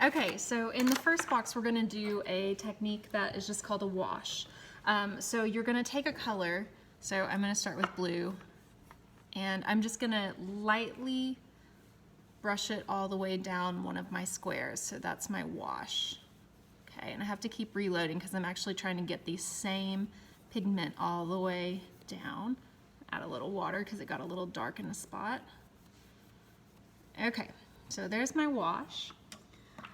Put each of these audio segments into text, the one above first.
Okay, so in the first box, we're gonna do a technique that is just called a wash. So you're gonna take a color, so I'm gonna start with blue, and I'm just gonna lightly brush it all the way down one of my squares. So that's my wash. Okay, and I have to keep reloading because I'm actually trying to get the same pigment all the way down. Add a little water because it got a little dark in a spot. Okay, so there's my wash.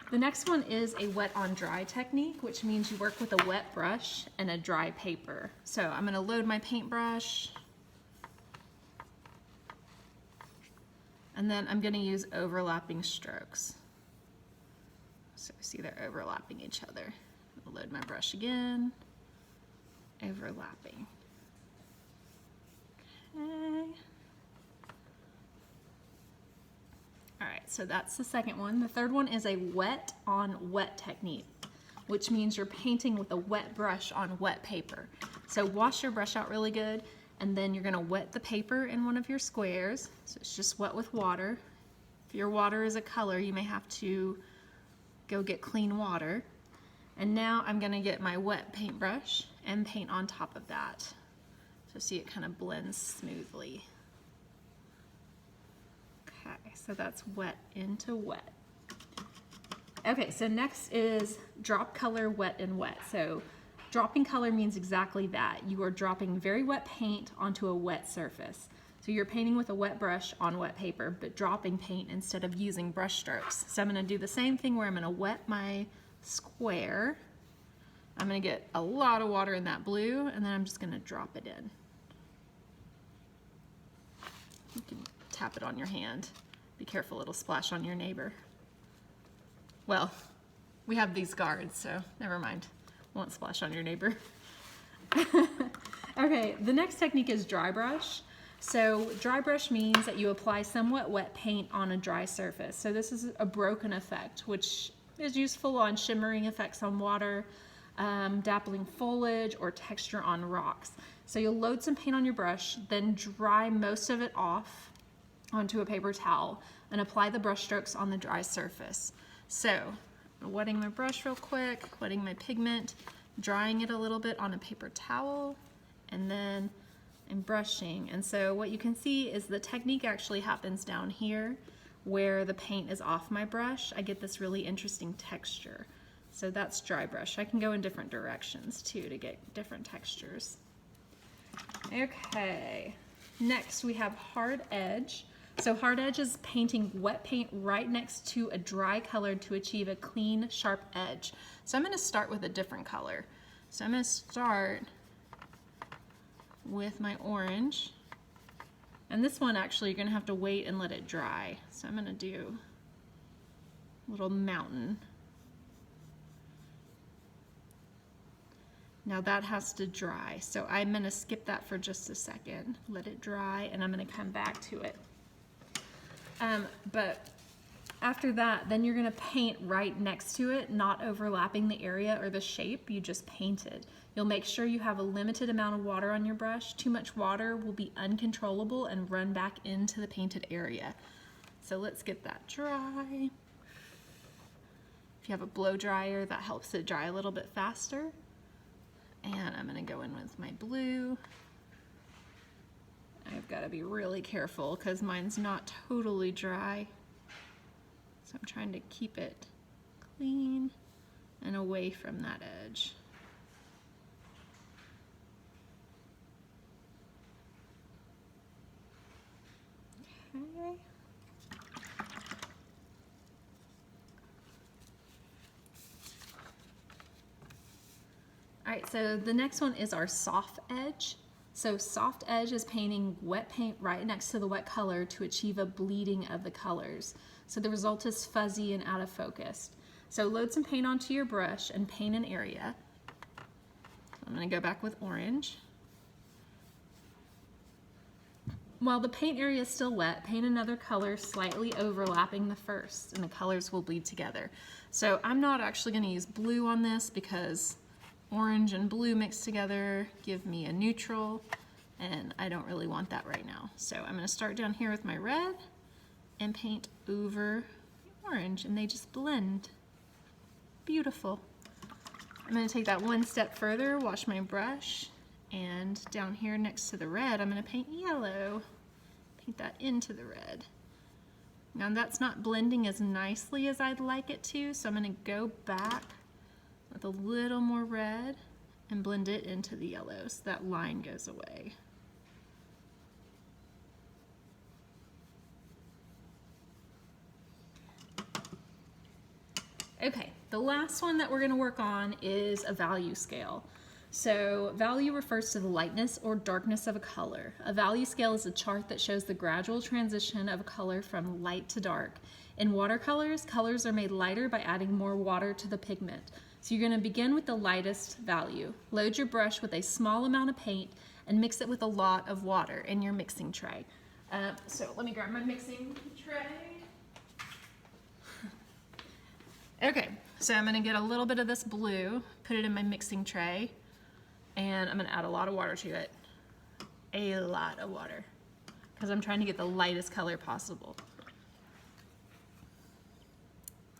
The next one is a wet on dry technique, which means you work with a wet brush and a dry paper. So I'm gonna load my paintbrush, and then I'm gonna use overlapping strokes. So see, they're overlapping each other. I'll load my brush again, overlapping. Okay. All right, so that's the second one. The third one is a wet on wet technique, which means you're painting with a wet brush on wet paper. So wash your brush out really good, and then you're gonna wet the paper in one of your squares. So it's just wet with water. If your water is a color, you may have to go get clean water. And now I'm gonna get my wet paintbrush and paint on top of that. So see, it kind of blends smoothly. Okay, so that's wet into wet. Okay, so next is drop color wet and wet. So dropping color means exactly that. You are dropping very wet paint onto a wet surface. So you're painting with a wet brush on wet paper, but dropping paint instead of using brush strokes. So I'm gonna do the same thing where I'm gonna wet my square. I'm gonna get a lot of water in that blue, and then I'm just gonna drop it in. You can tap it on your hand. Be careful, it'll splash on your neighbor. Well, we have these guards, so never mind. Won't splash on your neighbor. Okay, the next technique is dry brush. So dry brush means that you apply somewhat wet paint on a dry surface. So this is a broken effect, which is useful on shimmering effects on water, dappling foliage, or texture on rocks. So you'll load some paint on your brush, then dry most of it off onto a paper towel and apply the brush strokes on the dry surface. So I'm wetting my brush real quick, wetting my pigment, drying it a little bit on a paper towel, and then I'm brushing. And so what you can see is the technique actually happens down here where the paint is off my brush. I get this really interesting texture. So that's dry brush. I can go in different directions too to get different textures. Okay, next we have hard edge. So hard edge is painting wet paint right next to a dry color to achieve a clean, sharp edge. So I'm gonna start with a different color. So I'm gonna start with my orange. And this one actually you're gonna have to wait and let it dry. So I'm gonna do a little mountain. Now that has to dry. So I'm gonna skip that for just a second, let it dry, and I'm gonna come back to it. But after that, then you're gonna paint right next to it, not overlapping the area or the shape you just painted. You'll make sure you have a limited amount of water on your brush. Too much water will be uncontrollable and run back into the painted area. So let's get that dry. If you have a blow dryer, that helps it dry a little bit faster. And I'm gonna go in with my blue. I've got to be really careful because mine's not totally dry. So I'm trying to keep it clean and away from that edge. Okay. All right, so the next one is our soft edge. So soft edge is painting wet paint right next to the wet color to achieve a bleeding of the colors. So the result is fuzzy and out of focus. So load some paint onto your brush and paint an area. I'm gonna go back with orange. While the paint area is still wet, paint another color slightly overlapping the first, and the colors will bleed together. So I'm not actually gonna use blue on this because orange and blue mixed together give me a neutral, and I don't really want that right now. So I'm gonna start down here with my red and paint over orange, and they just blend. beautiful. I'm going to take that one step further, wash my brush, and down here next to the red, I'm going to paint yellow. Paint that into the red. Now that's not blending as nicely as I'd like it to, so I'm going to go back with a little more red and blend it into the yellow so that line goes away. Okay, the last one that we're going to work on is a value scale. So value refers to the lightness or darkness of a color. A value scale is a chart that shows the gradual transition of a color from light to dark. In watercolors, colors are made lighter by adding more water to the pigment. So you're going to begin with the lightest value. Load your brush with a small amount of paint and mix it with a lot of water in your mixing tray. So let me grab my mixing tray. Okay, so I'm going to get a little bit of this blue, put it in my mixing tray, and I'm going to add a lot of water to it. A lot of water, because I'm trying to get the lightest color possible.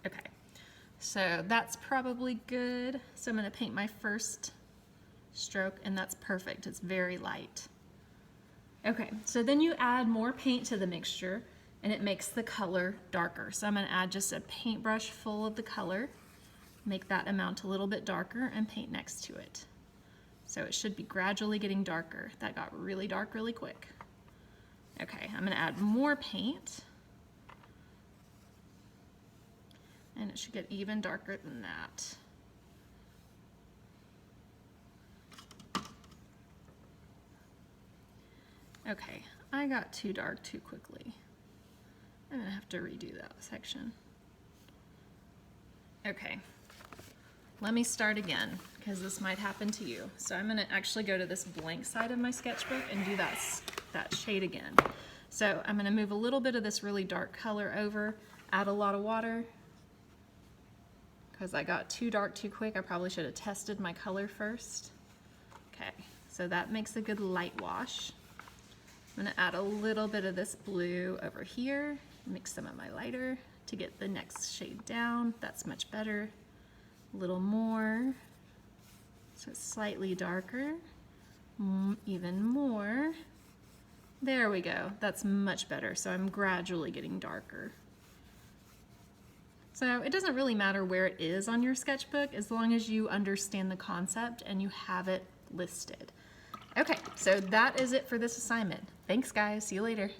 Okay, so that's probably good. So I'm going to paint my first stroke, and that's perfect. It's very light. Okay, so then you add more paint to the mixture, and it makes the color darker. So I'm going to add just a paintbrush full of the color, make that amount a little bit darker, and paint next to it. So it should be gradually getting darker. That got really dark really quick. Okay, I'm going to add more paint, and it should get even darker than that. Okay, I got too dark too quickly. I'm going to have to redo that section. Okay, let me start again, because this might happen to you. So I'm going to actually go to this blank side of my sketchbook and do that shade again. So I'm going to move a little bit of this really dark color over, add a lot of water, because I got too dark too quick. I probably should have tested my color first. Okay, so that makes a good light wash. I'm going to add a little bit of this blue over here, mix some of my lighter to get the next shade down. That's much better. A little more, so it's slightly darker, even more. There we go, that's much better. So I'm gradually getting darker. So it doesn't really matter where it is on your sketchbook as long as you understand the concept and you have it listed. Okay, so that is it for this assignment. Thanks guys, see you later.